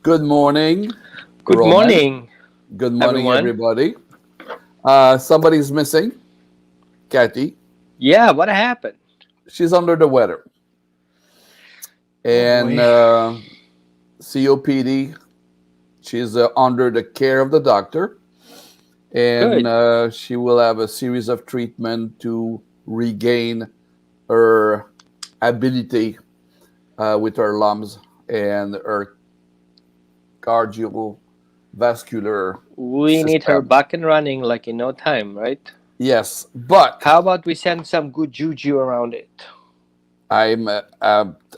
Good morning, Good Roman. morning, Good morning, everyone. everybody. Somebody's missing, Kathy. Yeah, what happened? She's under the weather. Oh And boy. COPD, she's under the care of the doctor. And Good. she will have a series of treatment to regain her ability with her lungs and her cardiovascular We need her system. back and running like in no time, right? Yes, but How about we send some good juju around it? I'm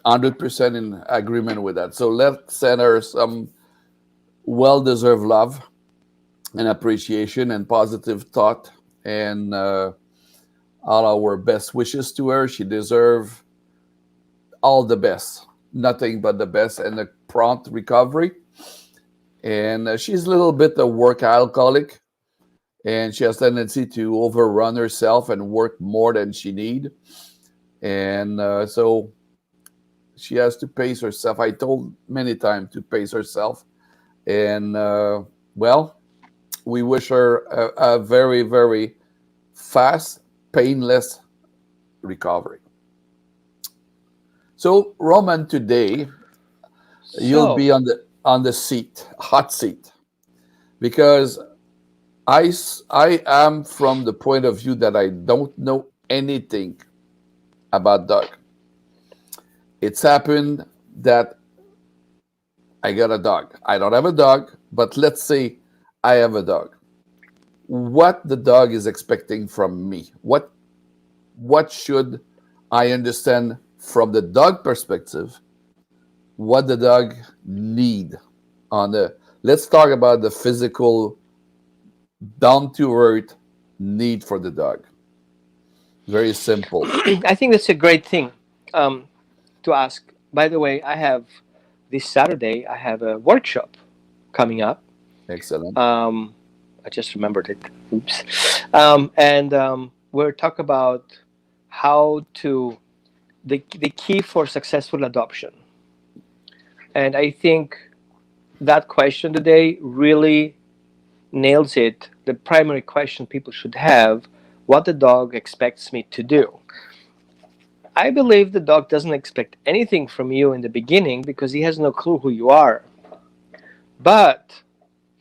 100% in agreement with that. So let's send her some well deserved love and appreciation and positive thought and all our best wishes to her. She deserves all the best, nothing but the best, and a prompt recovery. And she's a little bit a work alcoholic, and she has tendency to overrun herself and work more than she need. And so she has to pace herself. I told many times to pace herself. And well, we wish her a very, very fast, painless recovery. So, Roman, today you'll be So, on the seat, hot seat, because I am from the point of view that I don't know anything about dog. It's happened that I got a dog. I don't have a dog, but let's say I have a dog. What the dog is expecting from me? What should I understand from the dog perspective? What the dog need on the let's talk about the physical down to earth need for the dog. Very simple. I think that's a great thing um, to ask. By the way, I have this Saturday, I have a workshop coming up. Excellent. Um, I just remembered it. Oops. And we're talk about how to the key for successful adoption. And I think that question today really nails it. The primary question people should have: what the dog expects me to do. I believe the dog doesn't expect anything from you in the beginning because he has no clue who you are. But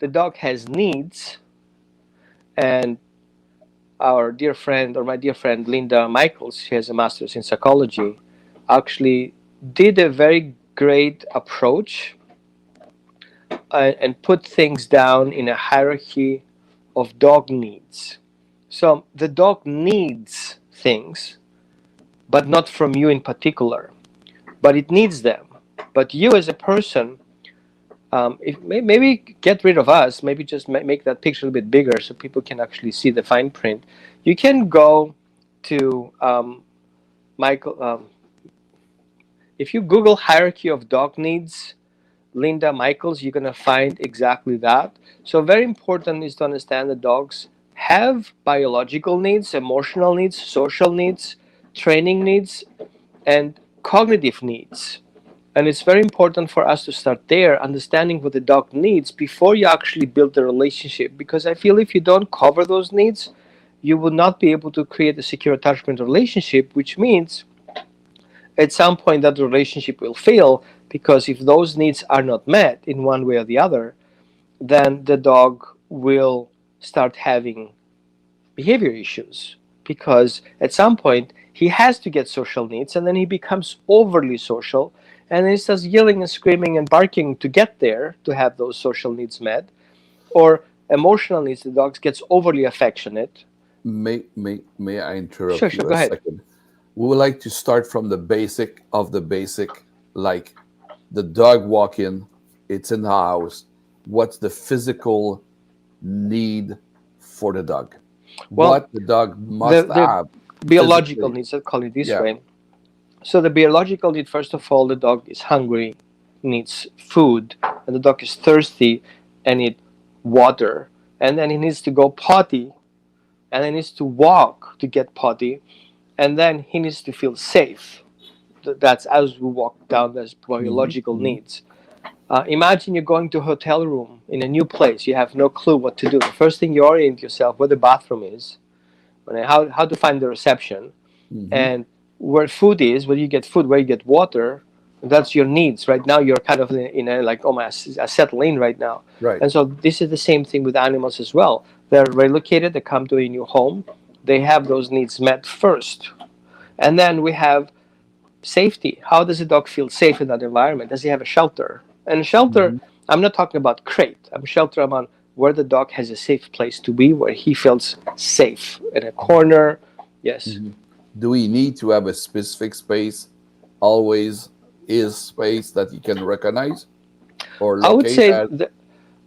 the dog has needs, and our dear friend, or my dear friend Linda Michaels, she has a master's in psychology, actually did a very great approach and put things down in a hierarchy of dog needs. So the dog needs things, but not from you in particular, but it needs them. But you as a person, if maybe get rid of us, maybe just make that picture a little bit bigger so people can actually see the fine print. You can go to Michael. If you Google hierarchy of dog needs, Linda Michaels, you're gonna find exactly that. So very important is to understand that dogs have biological needs, emotional needs, social needs, training needs, and cognitive needs. And it's very important for us to start there, understanding what the dog needs before you actually build the relationship. Because I feel if you don't cover those needs, you will not be able to create a secure attachment relationship, which means at some point that relationship will fail because if those needs are not met in one way or the other, then the dog will start having behavior issues because at some point he has to get social needs and then he becomes overly social and then he starts yelling and screaming and barking to get there to have those social needs met, or emotional needs, the dog gets overly affectionate. May I Sure, interrupt sure, you go a ahead. second? We would like to start from the basic of the basic, like the dog walk in, it's in the house. What's the physical need for the dog? Well, What the dog the must the have biological physically? needs, let's call it this Yeah. way. So the biological need, first of all, the dog is hungry, needs food, and the dog is thirsty and need water, and then he needs to go potty, and he needs to walk to get potty, and then he needs to feel safe. That's as we walk down those Hmm. biological Hmm. needs. Imagine you're going to a hotel room in a new place. You have no clue what to do. The first thing you orient yourself where the bathroom is, how to find the reception, Mm-hmm. and where food is, where you get food, where you get water. That's your needs. Right now, you're kind of in a like, oh my, I settle in right now. Right. And so this is the same thing with animals as well. They're relocated. They come to a new home. They have those needs met first, and then we have safety. How does a dog feel safe in that environment? Does he have a shelter? And shelter, Mm-hmm. I'm not talking about crate. I'm shelter about where the dog has a safe place to be, where he feels safe in a corner. Yes. Mm-hmm. Do we need to have a specific space? Always is space that you can recognize or I would locate say at. that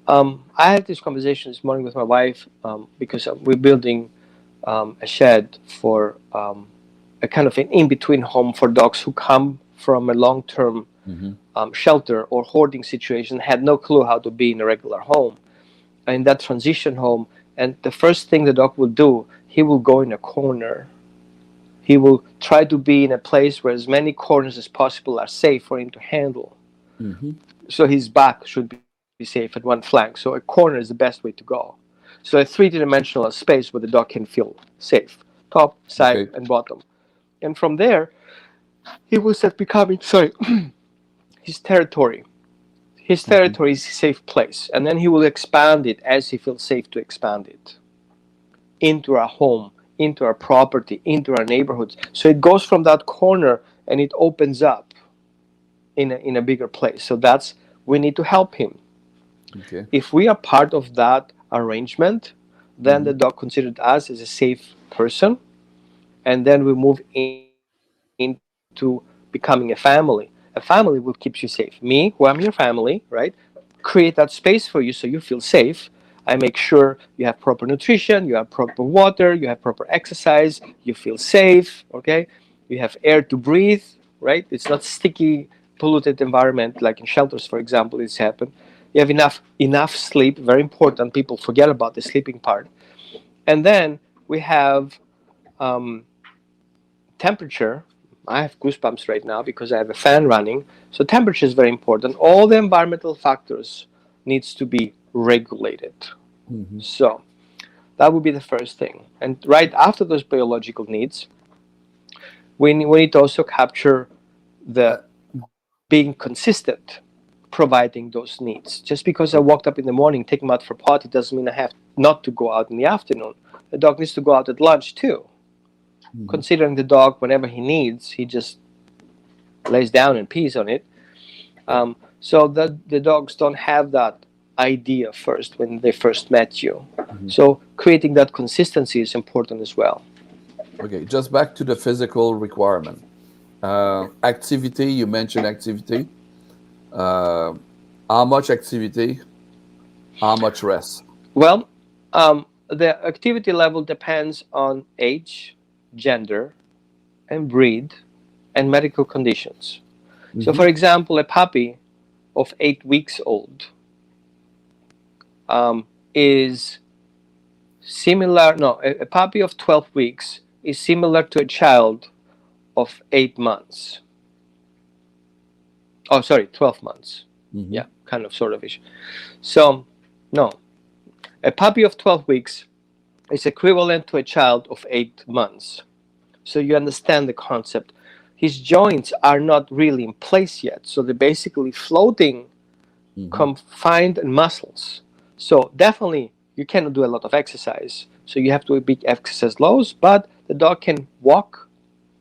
I had this conversation this morning with my wife because we're building a shed for a kind of an in-between home for dogs who come from a long-term Mm-hmm. shelter or hoarding situation, had no clue how to be in a regular home. In that transition home, and the first thing the dog will do, he will go in a corner. He will try to be in a place where as many corners as possible are safe for him to handle. Mm-hmm. So his back should be safe at one flank. So a corner is the best way to go. So a three-dimensional space where the dog can feel safe, top, side, Okay. and bottom. And from there, he will start becoming, sorry, his territory. His Mm-hmm. territory is a safe place. And then he will expand it as he feels safe to expand it into our home, into our property, into our neighborhoods. So it goes from that corner and it opens up in a bigger place. So that's, we need to help him. Okay. If we are part of that arrangement, then Mm-hmm. the dog considered us as a safe person, and then we move into becoming a family. A family will keep you safe. Me, who I'm your family, right? Create that space for you so you feel safe. I make sure you have proper nutrition, you have proper water, you have proper exercise, you feel safe, okay? You have air to breathe, right? It's not sticky, polluted environment like in shelters, for example, it's happened. You have enough sleep, very important. People forget about the sleeping part. And then we have um, temperature. I have goosebumps right now because I have a fan running. So temperature is very important. All the environmental factors needs to be regulated. Mm-hmm. So that would be the first thing. And right after those biological needs, we need to also capture Uh, the being consistent, providing those needs. Just because I okay. walked up in the morning, take him out for potty, doesn't mean I have not to go out in the afternoon. The dog needs to go out at lunch too. Mm-hmm. Considering the dog, whenever he needs, he just lays down and pees on it. Yeah. So that the dogs don't have that idea first when they first met you. Mm-hmm. So creating that consistency is important as well. Okay. Just back to the physical requirement. Activity. You mentioned activity. Uh, how much activity? How much rest? Well, the activity level depends on age, gender, and breed, and medical conditions. So, Mm-hmm. for example, a puppy of 8 weeks old is similar. No, a puppy of 12 weeks is similar to a child of 8 months. Oh, sorry, 12 months. Mm-hmm. Yeah, kind of, sort of ish. So, no, a puppy of 12 weeks is equivalent to a child of 8 months. So you understand the concept. His joints are not really in place yet. So they're basically floating, Mm-hmm. confined muscles. So definitely you cannot do a lot of exercise. So you have to do big exercise loads, but the dog can walk.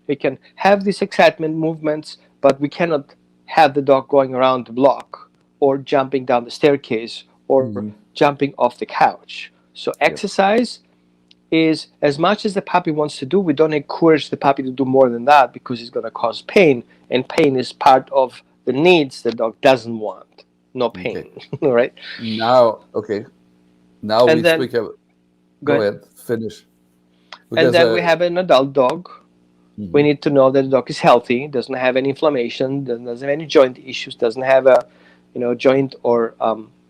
We can have these excitement movements, but we cannot have the dog going around the block or jumping down the staircase or Mm-hmm. jumping off the couch. So Yep. exercise is, as much as the puppy wants to do, we don't encourage the puppy to do more than that because it's going to cause pain, and pain is part of the needs the dog doesn't want. No Okay. pain, right? Now, okay. Now we And then speak of. go Go ahead. ahead. Finish. And Because. then we have an adult dog. We Mhm. need to know that the dog is healthy, doesn't have any inflammation, doesn't have any joint issues, doesn't have a, joint or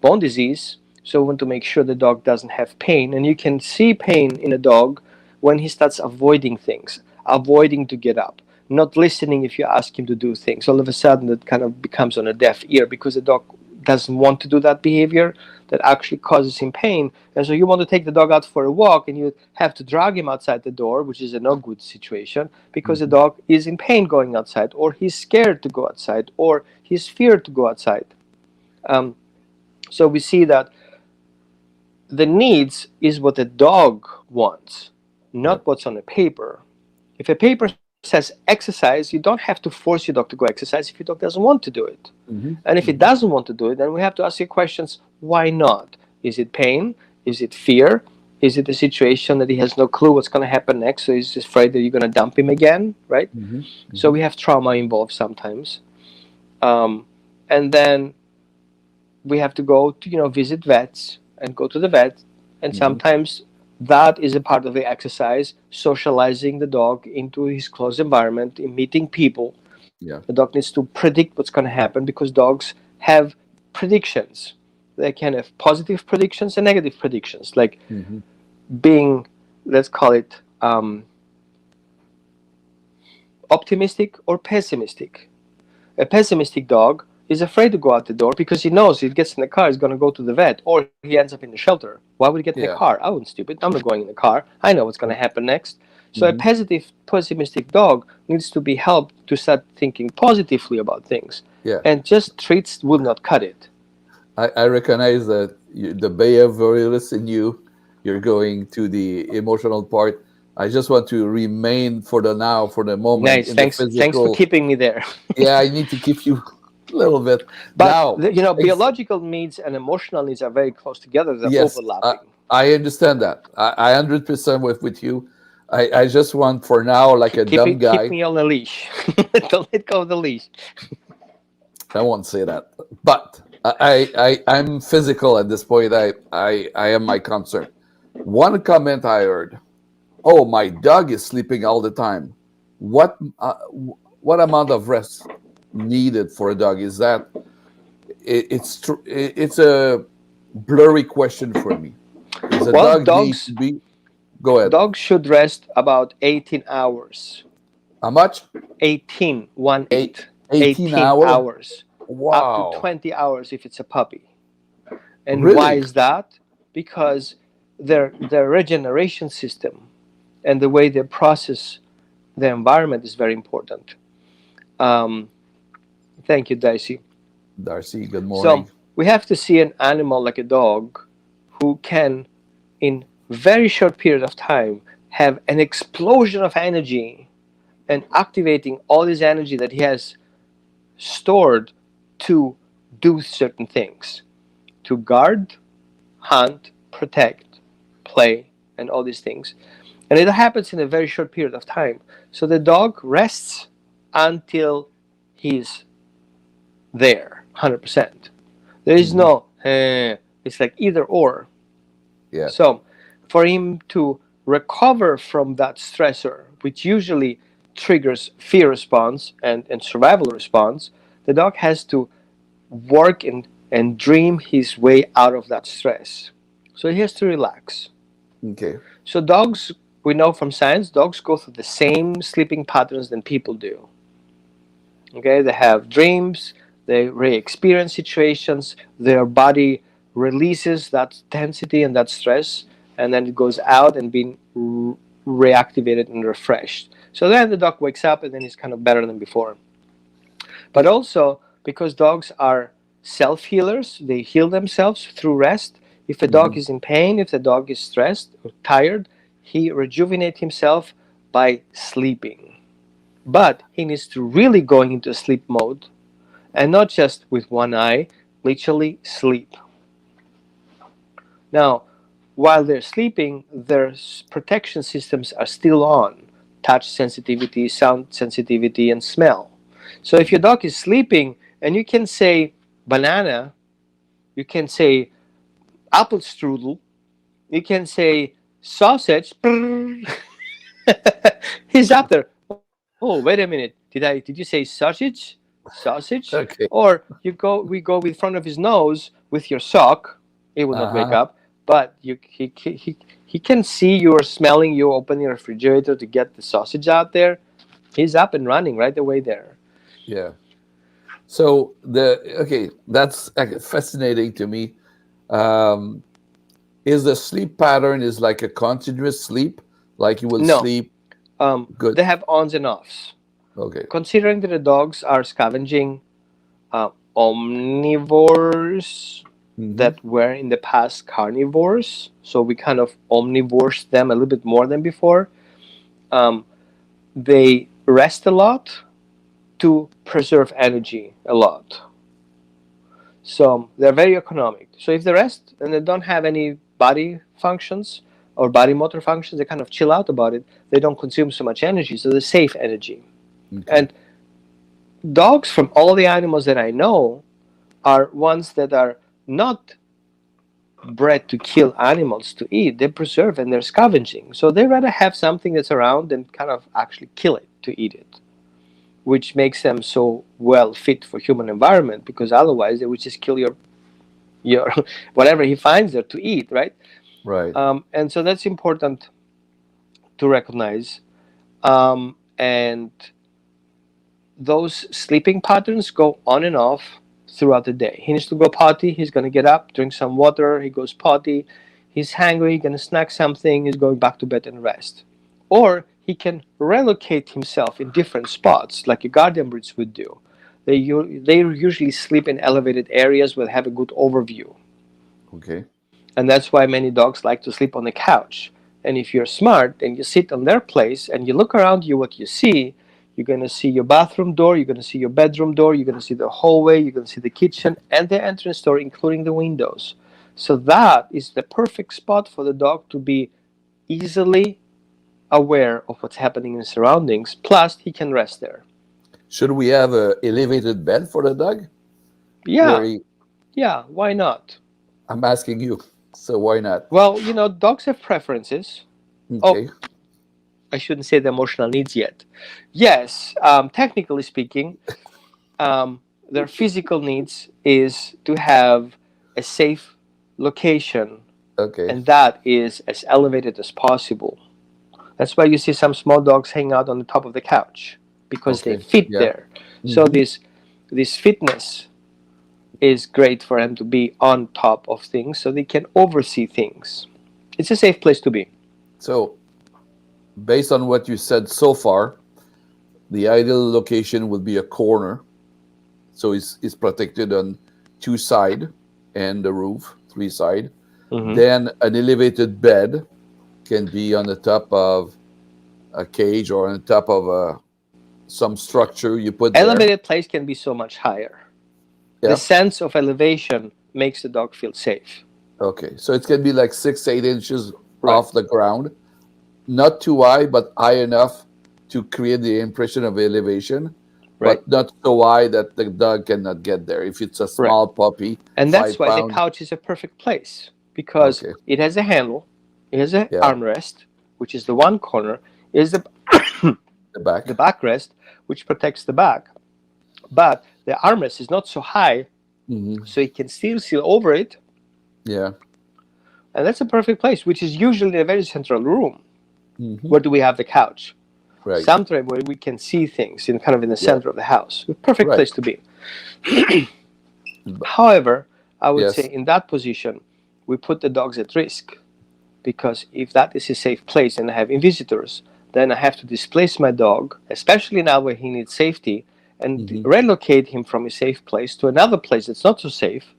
bone disease. So we want to make sure the dog doesn't have pain, and you can see pain in a dog when he starts avoiding things, avoiding to get up, not listening if you ask him to do things. All of a sudden, that kind of becomes on a deaf ear because the dog doesn't want to do that behavior that actually causes him pain. And so you want to take the dog out for a walk and you have to drag him outside the door, which is a no good situation because the dog is in pain going outside, or he's scared to go outside, or he's feared to go outside. So we see that the needs is what the dog wants, not what's on a paper. If a paper says exercise, you don't have to force your dog to go exercise if your dog doesn't want to do it. And if it doesn't want to do it, then we have to ask you questions, why not? Is it pain? Is it fear? Is it a situation that he has no clue what's going to happen next, so he's just afraid that you're going to dump him again, right? So we have trauma involved sometimes. And then we have to go to, visit vets and go to the vet. And sometimes that is a part of the exercise, socializing the dog into his close environment, in meeting people. Yeah. The dog needs to predict what's going to happen because dogs have predictions. They can have positive predictions and negative predictions, like being, let's call it, optimistic or pessimistic. A pessimistic dog is afraid to go out the door because he knows if he gets in the car, he's going to go to the vet, or he ends up in the shelter. Why would he get in the car? I wasn't stupid. I'm not going in the car. I know what's going to happen next. So a pessimistic dog needs to be helped to start thinking positively about things. And just treats will not cut it. I recognize that the behavioralist in you're going to the emotional part. I just want to remain for the moment. Nice. Thanks for keeping me there. Yeah, I need to keep you a little bit. But now, biological needs and emotional needs are very close together. They're overlapping. I understand that. I 100% with you. I just want for now, like a dumb guy. Keep me on the leash. Don't let go of the leash. I won't say that, but I'm physical at this point. I am my concern. One comment I heard: "Oh, my dog is sleeping all the time." What amount of rest needed for a dog is that? It's a blurry question for me. Is a dog needs to be? Go ahead. Dogs should rest about 18 hours. How much? 18. 18 hours. Wow. Up to 20 hours if it's a puppy. And Really? why is that? Because their regeneration system and the way they process the environment is very important. Thank you, Darcy. Darcy, good morning. So we have to see an animal like a dog who can, in very short period of time, have an explosion of energy and activating all this energy that he has stored to do certain things, to guard, hunt, protect, play, and all these things. And it happens in a very short period of time. So the dog rests until he's there, 100%. There is no, it's like either or. Yeah. So for him to recover from that stressor, which usually triggers fear response and survival response, the dog has to work and dream his way out of that stress. So he has to relax. Okay. So dogs, we know from science, dogs go through the same sleeping patterns than people do. Okay, they have dreams, they re-experience situations, their body releases that density and that stress, and then it goes out and being reactivated and refreshed. So then the dog wakes up and then he's kind of better than before. But also, because dogs are self-healers, they heal themselves through rest. If a dog is in pain, if the dog is stressed or tired, he rejuvenates himself by sleeping. But he needs to really go into sleep mode, and not just with one eye, literally sleep. Now, while they're sleeping, their protection systems are still on. Touch sensitivity, sound sensitivity, and smell. So if your dog is sleeping and you can say banana, you can say apple strudel, you can say sausage, he's up there. Oh, wait a minute. Did you say sausage? Sausage? Okay. Or we go in front of his nose with your sock. He will not wake up. But he can see you are smelling, you open your refrigerator to get the sausage out there. He's up and running right away there. Yeah. So that's fascinating to me. Um, is the sleep pattern is like a continuous sleep, like you will No, sleep good? they have ons and offs. Okay. Considering that the dogs are scavenging omnivores Hmm. that were in the past carnivores, so we kind of omnivores them a little bit more than before. Um, they rest a lot to preserve energy a lot. So they're very economic. So if they rest and they don't have any body functions or body motor functions, they kind of chill out about it. They don't consume so much energy, so they save energy. Okay. And dogs, from all the animals that I know, are ones that are not bred to kill animals to eat. They preserve and they're scavenging. So they rather have something that's around than kind of actually kill it to eat it, which makes them so well fit for human environment, because otherwise they would just kill your whatever he finds there to eat, right? Right. And so that's important to recognize. And those sleeping patterns go on and off throughout the day. He needs to go potty, he's going to get up, drink some water, he goes potty, he's hungry, going to snack something, he's going back to bed and rest. Or he can relocate himself in different spots like your guardian breeds would do. They usually sleep in elevated areas where they have a good overview. Okay. And that's why many dogs like to sleep on the couch. And if you're smart and you sit on their place and you look around you, what you see, you're going to see your bathroom door, you're going to see your bedroom door, you're going to see the hallway, you're going to see the kitchen and the entrance door, including the windows. So that is the perfect spot for the dog to be easily aware of what's happening in the surroundings. Plus, he can rest there. Should we have a elevated bed for the dog? Yeah, yeah, why not? I'm asking you. So why not? Well, dogs have preferences. Oh, Okay. I shouldn't say the emotional needs yet. Yes, technically speaking, their physical needs is to have a safe location, Okay. and that is as elevated as possible. That's why you see some small dogs hang out on the top of the couch, because they Okay. fit Yeah. there. So Hmm. this fitness is great for them to be on top of things, so they can oversee things. It's a safe place to be. So based on what you said so far, the ideal location would be a corner. So it's protected on two side and the roof, three side. Mhm. Then an elevated bed can be on the top of a cage or on top of some structure you put there. Elevated place can be so much higher. The Yeah. sense of elevation makes the dog feel safe. Okay. So it can be like 6, 8 inches Right, off the ground, not too high, but high enough to create the impression of elevation, right, but not so high that the dog cannot get there. If it's a right. small puppy, And that's five why the pound. couch is a perfect place, because Okay. it has a handle, it has an Yeah. armrest, which is the one corner, it has the The back. the backrest, which protects the back. But the armrest is not so high, Hmm. so you can still see over it, Yeah. and that's a perfect place, which is usually a very central room. Hmm. Where do we have the couch? Right. Somewhere where we can see things in kind of in the Yeah. center of the house. A perfect Right. place to be. However, I would say Yes. in that position, we put the dogs at risk, because if that is a safe place and I have visitors, then I have to displace my dog, especially now where he needs safety, and Hmm. relocate him from a safe place to another place that's not so safe.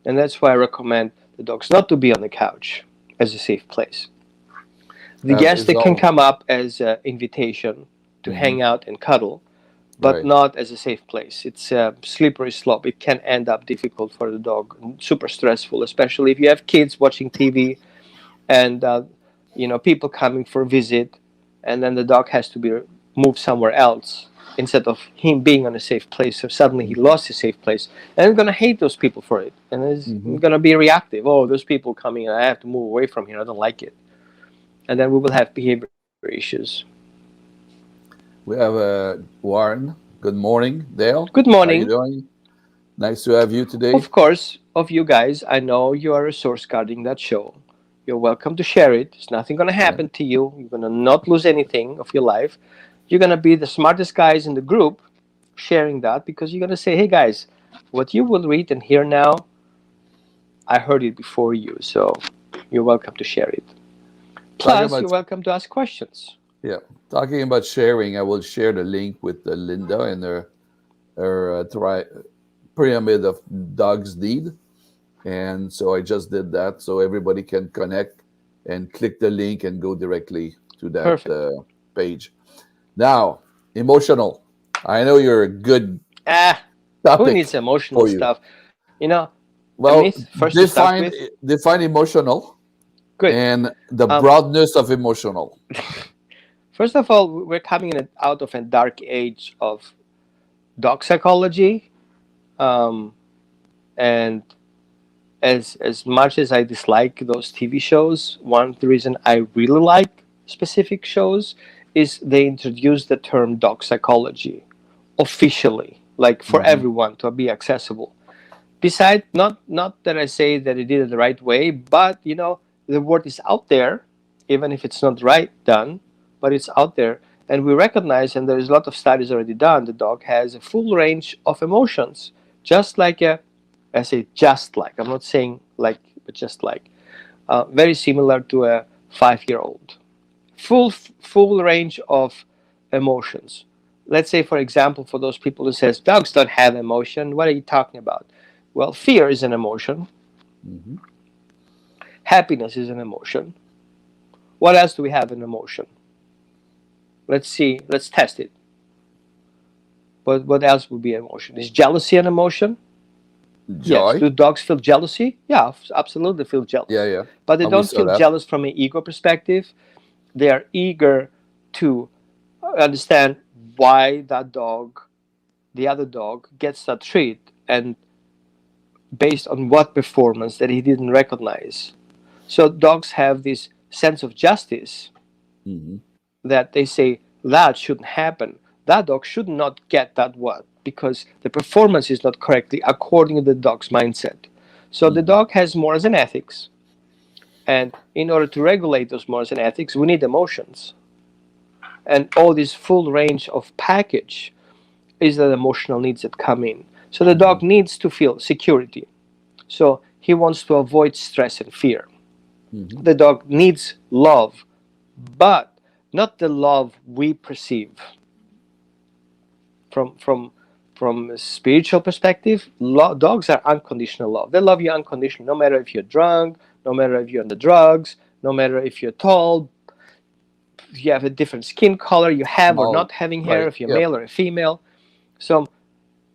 And that's why I recommend the dogs not to be on the couch as a safe place. The guests, Is they can all come up as an invitation to Mhm. hang out and cuddle, but Right. not as a safe place. It's a slippery slope. It can end up difficult for the dog, super stressful, especially if you have kids watching TV and people coming for a visit, and then the dog has to be moved somewhere else instead of him being on a safe place. So suddenly he lost his safe place, and I'm gonna hate those people for it, and it's Mhm. gonna be reactive. Oh, those people coming, and I have to move away from here. I don't like it, and then we will have behavior issues. We have Warren. Good morning, Dale. Good How you morning. doing? Nice to have you today. Of course, of you guys, I know you are a source guarding that show. You're welcome to share it. There's nothing going to Yeah. happen to you. You're going to not lose anything of your life. You're going to be the smartest guys in the group sharing that, because you're going to say, hey guys, what you will read and hear now, I heard it before you, so you're welcome to share it. Talking Plus, about you're welcome to ask questions. yeah, talking about sharing, I will share the link with Linda and her pyramid of dogs need. And so I just did that, so everybody can connect and click the link and go directly to that Perfect. page. Now, emotional. I know you're a good Ah, who topic needs emotional for you. stuff? You know, a Well, myth first to start define with. define emotional Good. and the Um, broadness of emotional. First of all, we're coming out of a dark age of dog psychology, and as much as I dislike those TV shows, one of the reason I really like specific shows is they introduced the term dog psychology officially, like for Hmm. everyone to be accessible. Besides, not that I say that it did it the right way, but the word is out there, even if it's not right done, but it's out there, and we recognize, and there's a lot of studies already done. The dog has a full range of emotions, just like I say just like. I'm not saying like, but just like, very similar to a 5-year-old. Full range of emotions. Let's say, for example, for those people who says dogs don't have emotion, what are you talking about? Well, fear is an emotion. Hmm. Happiness is an emotion. What else do we have in emotion? Let's see. Let's test it. What else would be emotion? Is jealousy an emotion? Yes. Joy. Do dogs feel jealousy? Yeah, absolutely feel Yeah, jealous. yeah. But they And we don't saw feel that. jealous from an ego perspective. They are eager to understand why that dog, the other dog, gets that treat, and based on what performance that he didn't recognize. So dogs have this sense of justice, Hmm. that they say that shouldn't happen. That dog should not get that one because the performance is not correctly according to the dog's mindset. So the Hmm. dog has morals and ethics, and in order to regulate those morals and ethics, we need emotions. And all this full range of package is the emotional needs that come in. So the Hmm. dog needs to feel security. So he wants to avoid stress and fear. Hmm. The dog needs love, but not the love we perceive. From a spiritual perspective, dogs are unconditional love. They love you unconditionally, no matter if you're drunk, no matter if you're on the drugs, no matter if you're tall, if you have a different skin color, you have or Small. not having hair, Right. if you're Yep. male or a female. So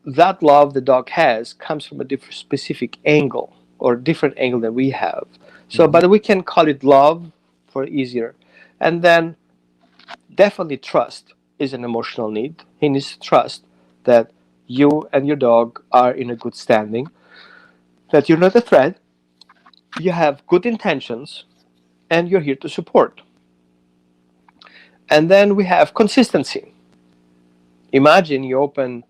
that love the dog has comes from a different specific angle, or different angle that we have. So, Hmm. but we can call it love for easier. And then definitely trust is an emotional need. He needs to trust that you and your dog are in a good standing, that you're not a threat, you have good intentions, and you're here to support. And then we have consistency. Imagine you open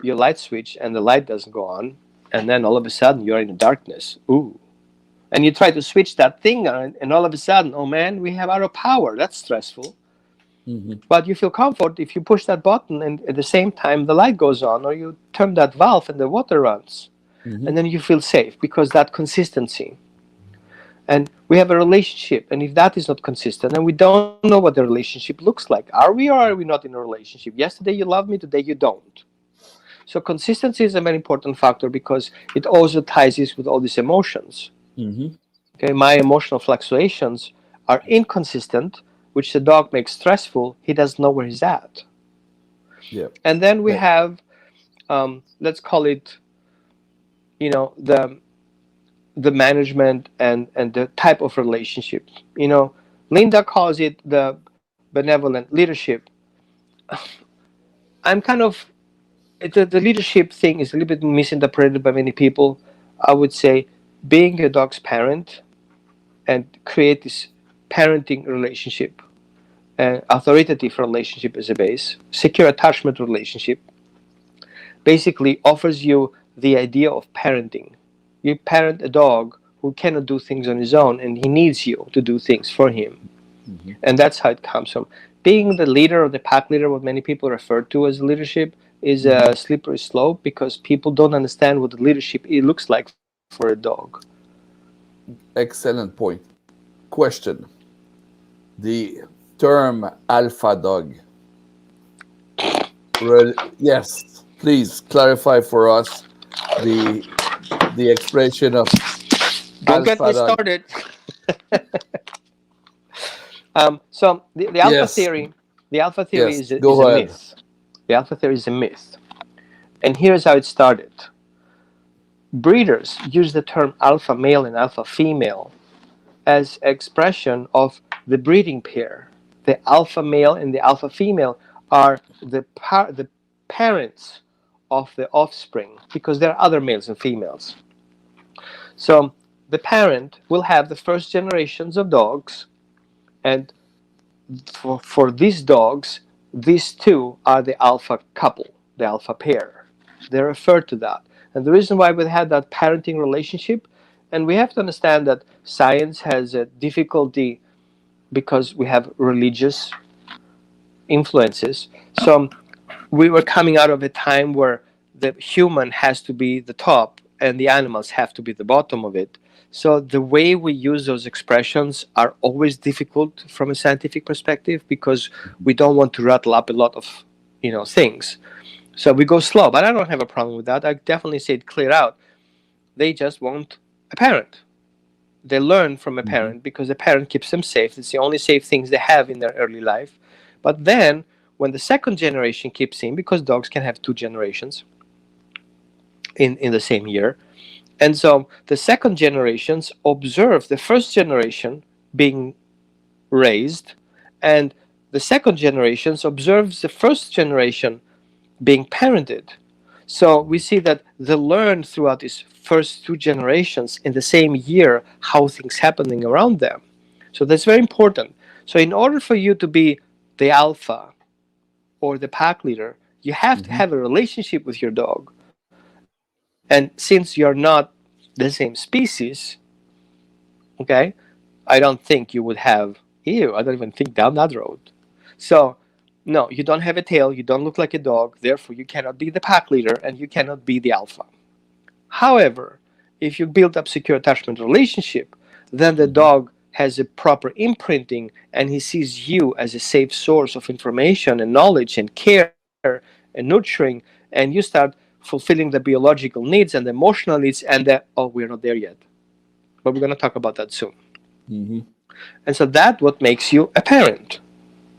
your light switch and the light doesn't go on, and then all of a sudden you're in the darkness. Ooh. And you try to switch that thing on, and all of a sudden, oh man, we have out of power. That's stressful. Hmm. But you feel comfort if you push that button and at the same time the light goes on, or you turn that valve and the water runs. Hmm. And then you feel safe because that consistency. And we have a relationship, and if that is not consistent, and we don't know what the relationship looks like, are we or are we not in a relationship? Yesterday you love me, today you don't. So consistency is a very important factor because it also ties this with all these emotions. Hmm. Okay, my emotional fluctuations are inconsistent, which the dog makes stressful. He doesn't know where he's at. Yep. And then we Yeah. have, let's call it, the management and the type of relationship. Linda calls it the benevolent leadership. I'm kind of the leadership thing is a little bit misinterpreted by many people. I would say being a dog's parent and create this parenting relationship, an authoritative relationship as a base, secure attachment relationship, basically offers you the idea of parenting. You parent a dog who cannot do things on his own, and he needs you to do things for him. And that's how it comes from. Being the leader or the pack leader, what many people refer to as leadership, is a slippery slope because people don't understand what the leadership it looks like for a dog. Excellent point. Question. The term alpha dog. Yes, please clarify for us the the expression of Don't get alpha me dog. started. So the alpha Yes, theory, the alpha theory yes, is go a ahead. myth. The alpha theory is a myth, and here's how it started. Breeders use the term alpha male and alpha female as expression of the breeding pair. The alpha male and the alpha female are the parents of the offspring because there are other males and females. So the parent will have the first generations of dogs, and for these dogs, these two are the alpha couple, the alpha pair. They refer to that. And the reason why we had that parenting relationship, and we have to understand that science has a difficulty because we have religious influences. So we were coming out of a time where the human has to be the top and the animals have to be the bottom of it. So the way we use those expressions are always difficult from a scientific perspective because we don't want to rattle up a lot of things. So we go slow, but I don't have a problem with that. I definitely say it clear out. They just want a parent. They learn from a Mhm. parent because the parent keeps them safe. It's the only safe things they have in their early life. But then when the second generation keeps in, because dogs can have two generations in the same year, and so the second generations observe the first generation being raised, and the second generations observes the first generation being parented. So we see that they learn throughout these first two generations in the same year how things happening around them. So that's very important. So in order for you to be the alpha or the pack leader, you have to Mhm. have a relationship with your dog. And since you're not the same species, okay, I don't think you would have, ew, I don't even think down that road. So, no, you don't have a tail, you don't look like a dog, therefore you cannot be the pack leader and you cannot be the alpha. However, if you build up secure attachment relationship, then the Mhm. dog has a proper imprinting and he sees you as a safe source of information and knowledge and care and nurturing, and you start fulfilling the biological needs and the emotional needs, and that, oh, we're not there yet. But we're going to talk about that soon. Mhm. And so that what makes you a parent.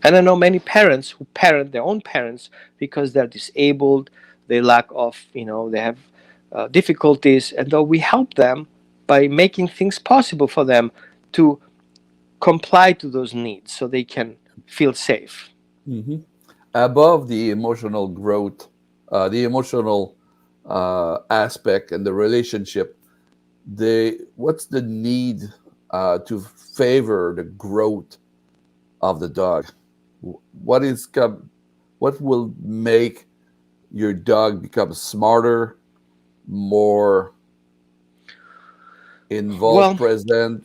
And I know many parents who parent their own parents because they're disabled, they lack of, they have difficulties, and though we help them by making things possible for them to comply to those needs so they can feel safe. Mhm. Above the emotional growth, the emotional aspect and the relationship, what's the need to favor the growth of the dog? What is what will make your dog become smarter, more involved, Well, present,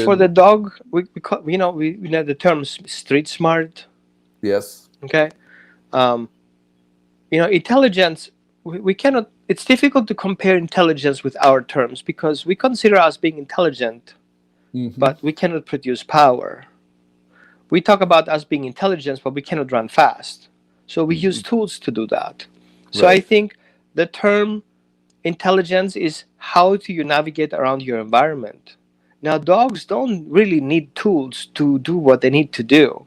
for the related? dog, we know the term street smart. Yes. Okay, um, intelligence. We cannot. It's difficult to compare intelligence with our terms because we consider us being intelligent, Hmm. but we cannot produce power. We talk about us being intelligent, but we cannot run fast. So we use Hmm. tools to do that. So I Right. think the term intelligence is how do you navigate around your environment. Now, dogs don't really need tools to do what they need to do.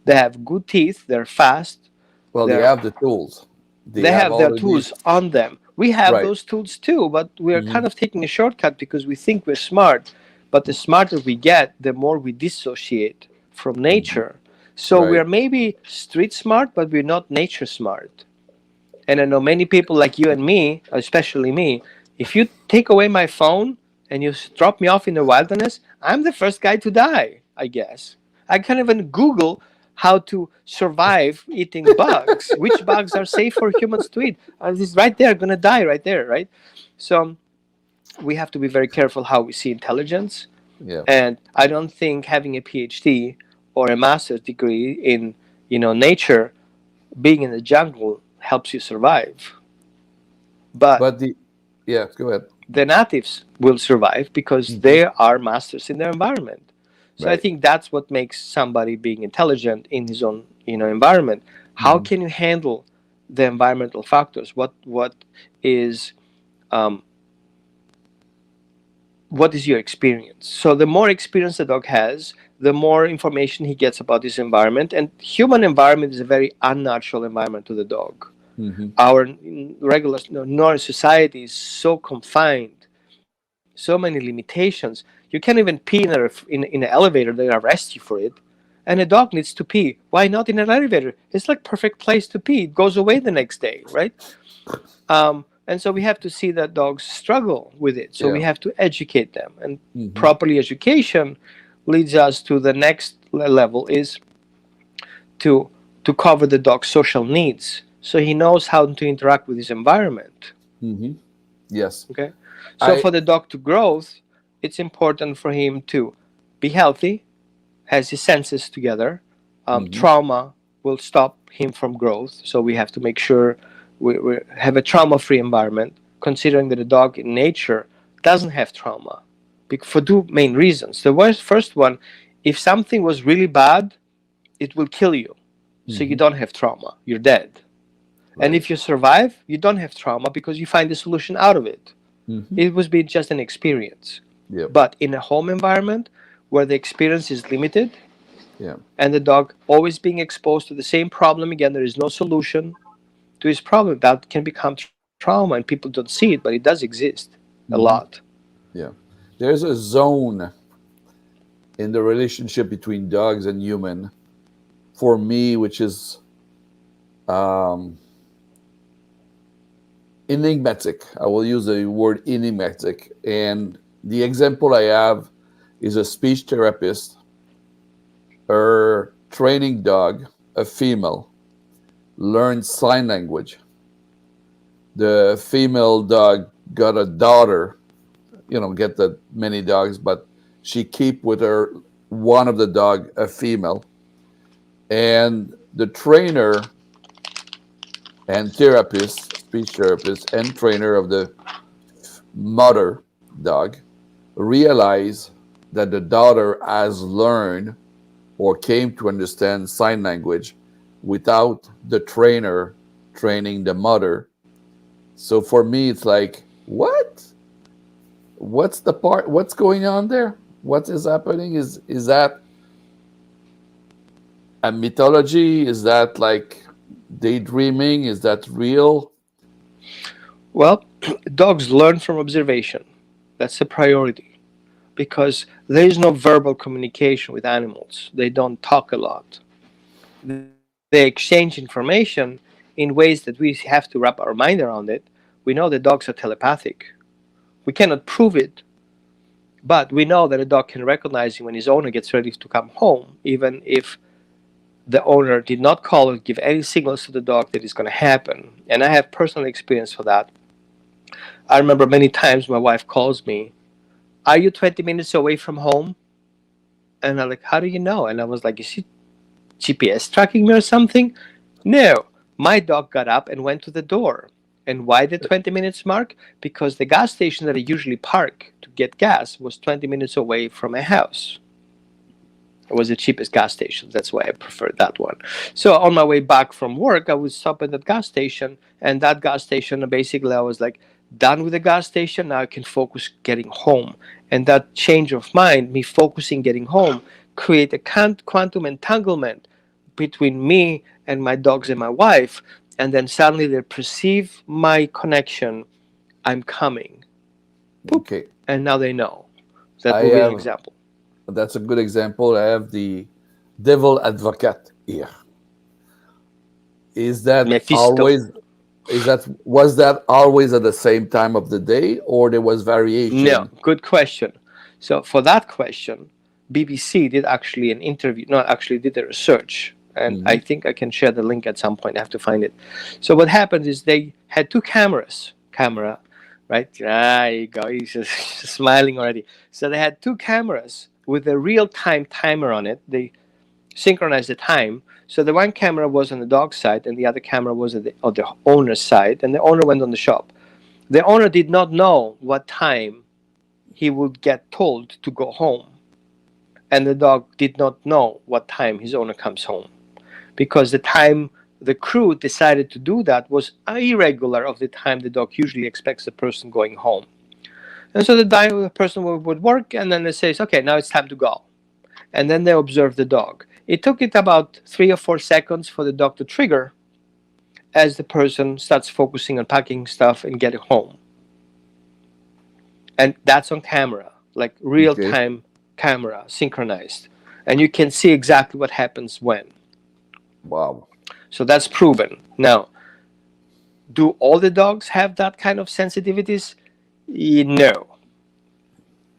They have good teeth, they're fast, Well, they they're have the tools. They they have have their already. tools on them. We have Right. those tools too, but we're Hmm. kind of taking a shortcut because we think we're smart. But the smarter we get, the more we dissociate from Hmm. nature. So Right. we're maybe street smart, but we're not nature smart. And I know many people like you and me, especially me, if you take away my phone and you drop me off in the wilderness, I'm the first guy to die, I guess. I can't even Google how to survive eating bugs, which bugs are safe for humans to eat. This right there, gonna die right there, right? So we have to be very careful how we see intelligence. Yeah. And I don't think having a PhD or a master's degree in nature, being in the jungle helps you survive. But But yeah, go ahead. the natives will survive because Hmm. they are masters in their environment. So I Right. think that's what makes somebody being intelligent in his own environment. How Hmm. can you handle the environmental factors? Is um, what is your experience? So the more experience the dog has, the more information he gets about his environment. And human environment is a very unnatural environment to the dog. Hmm. Our regular Northern society is so confined, so many limitations. You can't even pee in an elevator. They arrest you for it. And a dog needs to pee. Why not in an elevator? It's like perfect place to pee. It goes away the next day, right? And so we have to see that dogs struggle with it. So we Yeah. have to educate them, and Hmm. properly education leads us to the next level is to cover the dog's social needs, so he knows how to interact with his environment. Hmm. Yes. Okay, so I. for the dog to grow, it's important for him to be healthy, has his senses together. Hmm. Trauma will stop him from growth, so we have to make sure we have a trauma-free environment, considering that a dog in nature doesn't have trauma for two main reasons. The first one, if something was really bad, it will kill you, so you Hmm. don't have trauma, you're dead. And Right. if you survive, you don't have trauma because you find a solution out of it. Hmm. It was be just an experience. Yep. But in a home environment where the experience is limited, Yeah. and the dog always being exposed to the same problem again, there is no solution to his problem, that can become trauma, and people don't see it, but it does exist a Hmm. lot. Yeah. There's a zone in the relationship between dogs and human for me, which is um, enigmatic. I will use the word enigmatic. And the example I have is a speech therapist, her training dog, a female, learned sign language. The female dog got a daughter, get the many dogs, but she keep with her one of the dog, a female. And the trainer and therapist, speech therapist and trainer of the mother dog realize that the daughter has learned or came to understand sign language without the trainer training the mother. So for me, it's like, what? What's the part? What's going on there? What is happening? Is that a mythology? Is that like daydreaming? Is that real? Well, dogs learn from observation. That's a priority because there is no verbal communication with animals. They don't talk a lot. They exchange information in ways that we have to wrap our mind around it. We know that dogs are telepathic. We cannot prove it, but we know that a dog can recognize when his owner gets ready to come home, even if the owner did not call or give any signals to the dog that is going to happen. And I have personal experience for that. I remember many times my wife calls me, "Are you 20 minutes away from home?" And I'm like, "How do you know?" And I was like, "Is she GPS tracking me or something?" No. My dog got up and went to the door. And why the 20 minutes mark? Because the gas station that I usually park to get gas was 20 minutes away from my house. It was the cheapest gas station. That's why I preferred that one. So on my way back from work, I would stop at that gas station. And that gas station, basically, I was like, done with the gas station. Now I can focus getting home. And that change of mind, me focusing getting home, create a quantum entanglement between me and my dogs and my wife. And then suddenly they perceive my connection. I'm coming. Boop. Okay. And now they know. That I will be an have, example. that's a good example. I have the devil advocate here. Is that Mephisto. always, was that always at the same time of the day or there was No, variation? good question. So for that question, BBC did actually an interview, no, actually did a research, and I Hmm. think I can share the link at some point. I have to find it. So what happened is they had two camera, right? There you go. He's just smiling already. So they had two cameras with a real-time timer on it. They synchronize the time. So the one camera was on the dog's side and the other camera was on the owner's side, and the owner went on the shop. The owner did not know what time he would get told to go home, and the dog did not know what time his owner comes home, because the time the crew decided to do that was irregular of the time the dog usually expects the person going home. And so the person would work, and then they say, okay, now it's time to go. And then they observe the dog. It took it about 3 or 4 seconds for the dog to trigger as the person starts focusing on packing stuff and getting home. And that's on camera, like real-time camera, synchronized. And you can see exactly what happens when. Wow. So that's proven. Now, do all the dogs have that kind of sensitivities? No.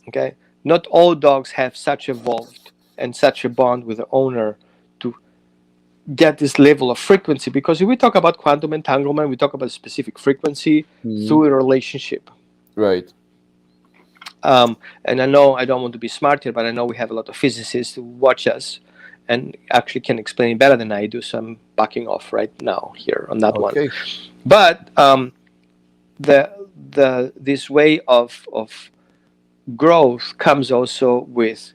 Okay? Not all dogs have such evolved and such a bond with the owner to get this level of frequency, because if we talk about quantum entanglement, we talk about a specific frequency through a relationship. Right. And I know I don't want to be smart here, but I know we have a lot of physicists who watch us and actually can explain it better than I do, so I'm backing off right now here on that one. But this way of growth comes also with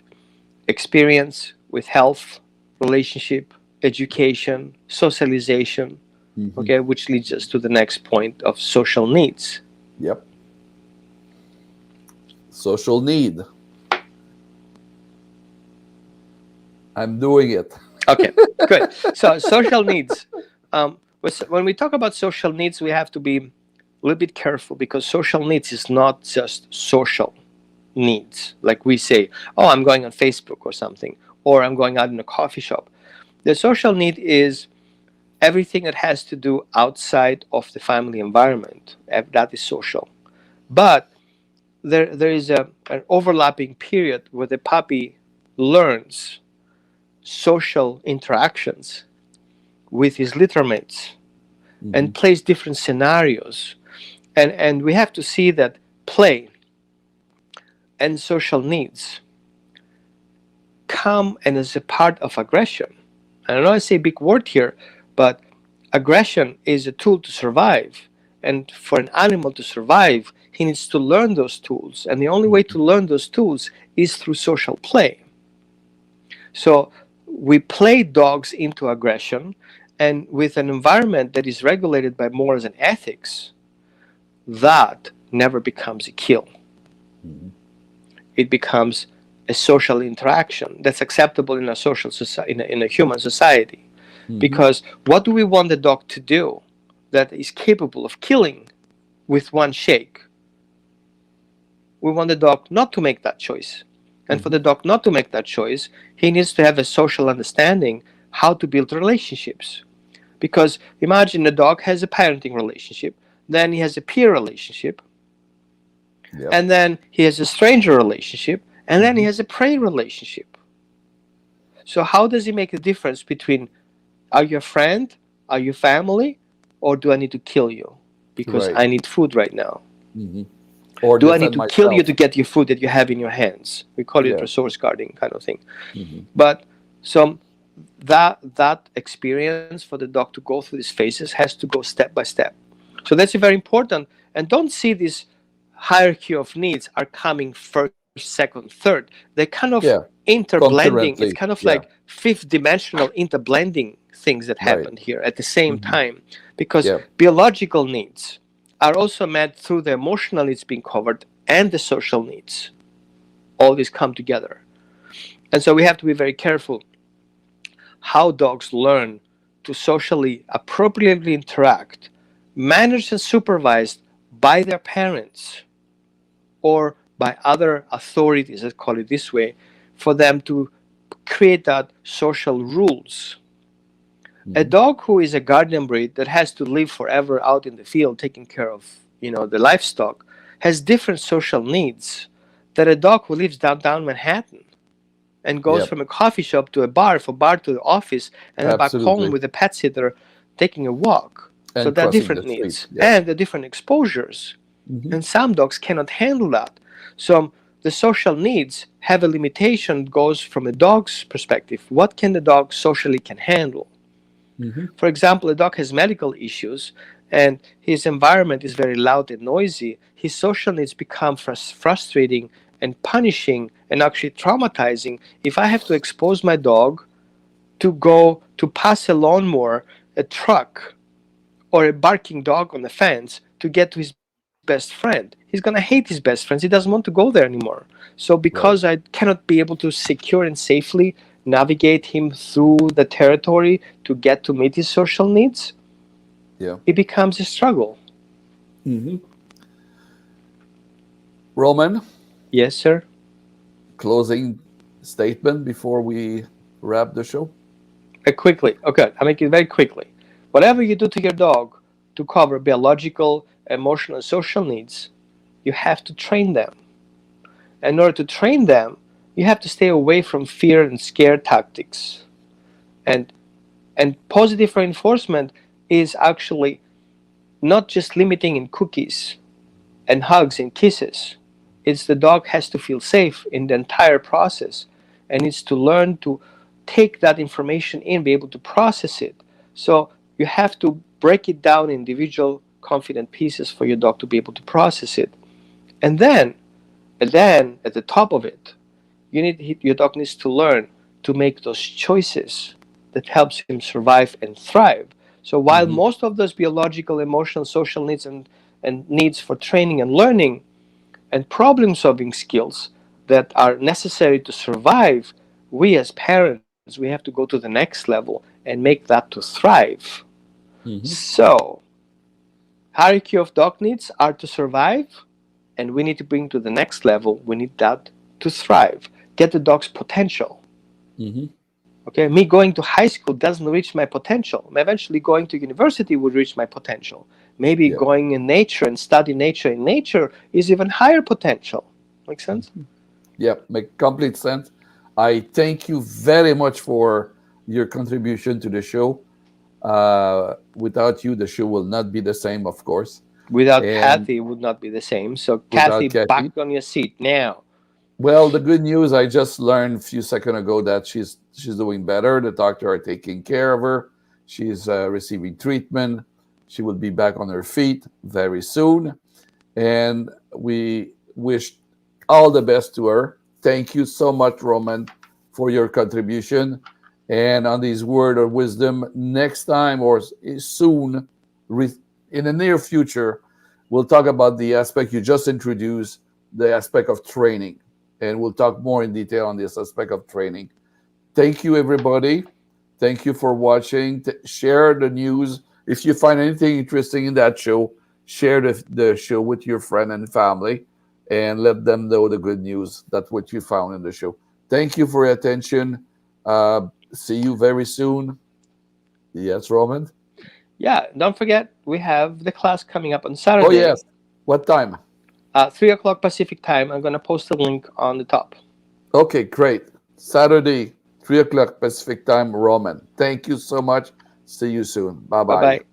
experience, with health, relationship, education, socialization, okay, which leads us to the next point of social needs. Yep. Social need. I'm doing it. Okay, good. So social needs. When we talk about social needs, we have to be a little bit careful, because social needs is not just social needs. Like we say, oh, I'm going on Facebook or something, or I'm going out in a coffee shop. The social need is everything that has to do outside of the family environment. That is social. But there is an overlapping period where the puppy learns social interactions with his littermates and plays different scenarios. And we have to see that play and social needs come and as a part of aggression. I know I say a big word here, but aggression is a tool to survive. And for an animal to survive, he needs to learn those tools. And the only way to learn those tools is through social play. So we play dogs into aggression, and with an environment that is regulated by morals and ethics, that never becomes a kill. It becomes a social interaction that's acceptable in a social society, in a human society. Because what do we want the dog to do that is capable of killing with one shake? We want the dog not to make that choice. And for the dog not to make that choice, he needs to have a social understanding how to build relationships. Because imagine the dog has a parenting relationship, then he has a peer relationship, and then he has a stranger relationship, and then he has a prey relationship. So how does he make a difference between, are you a friend, are you family, or do I need to kill you because I need food right now? Or do I need to kill you to get your food that you have in your hands? We call it resource guarding kind of thing. But so that experience for the dog to go through these phases has to go step by step. So that's very important. And don't see this hierarchy of needs are coming first, second, third. They're kind of interblending. It's kind of like fifth dimensional interblending things that happened here at the same time. Because biological needs are also met through the emotional needs being covered and the social needs. All these come together. And so we have to be very careful how dogs learn to socially appropriately interact, managed and supervised by their parents or by other authorities, let's call it this way, for them to create that social rules. A dog who is a guardian breed that has to live forever out in the field taking care of, the livestock has different social needs than a dog who lives downtown Manhattan and goes from a coffee shop to a bar, from bar to the office, and then back home with a pet sitter taking a walk. And so there are different needs and the different exposures. And some dogs cannot handle that. So the social needs have a limitation that goes from a dog's perspective. What can the dog socially can handle? Mm-hmm. For example, a dog has medical issues and his environment is very loud and noisy. His social needs become frustrating and punishing and actually traumatizing if I have to expose my dog to go to pass a lawnmower, a truck, or a barking dog on the fence to get to his best friend. He's going to hate his best friends. He doesn't want to go there anymore. So because I cannot be able to secure and safely navigate him through the territory to get to meet his social needs, it becomes a struggle. Mm-hmm. Roman? Yes, sir? Closing statement before we wrap the show? Quickly. Okay, I'll make it very quickly. Whatever you do to your dog to cover biological, emotional, and social needs, you have to train them. In order to train them, you have to stay away from fear and scare tactics. And positive reinforcement is actually not just limiting in cookies and hugs and kisses. It's the dog has to feel safe in the entire process and needs to learn to take that information in, be able to process it. So you have to break it down in individual confident pieces for your dog to be able to process it. And then at the top of it, your dog needs to learn to make those choices that helps him survive and thrive. So while most of those biological, emotional, social needs and needs for training and learning and problem solving skills that are necessary to survive, we as parents, we have to go to the next level and make that to thrive. So hierarchy of dog needs are to survive, and we need to bring to the next level, we need that to thrive, get the dog's potential. Okay, me going to high school doesn't reach my potential. Eventually going to university would reach my potential. Maybe going in nature and study nature in nature is even higher potential. Make sense? Yeah, make complete sense. I thank you very much for your contribution to the show. Without you, the show will not be the same, of course. Without Kathy, it would not be the same. So Kathy, back on your seat now. Well, the good news, I just learned a few seconds ago that she's doing better. The doctor are taking care of her. She's receiving treatment. She will be back on her feet very soon. And we wish all the best to her. Thank you so much, Roman, for your contribution. And on these word of wisdom, next time or soon, in the near future, we'll talk about the aspect you just introduced, the aspect of training. And we'll talk more in detail on this aspect of training. Thank you, everybody. Thank you for watching. Share the news. If you find anything interesting in that show, share the show with your friend and family and let them know the good news. That's what you found in the show. Thank you for your attention. See you very soon. Yes, Roman? Yeah, don't forget, we have the class coming up on Saturday. Oh, yes. What time? 3 o'clock Pacific time. I'm going to post a link on the top. Okay, great. Saturday, 3 o'clock Pacific time, Roman. Thank you so much. See you soon. Bye-bye. Bye-bye.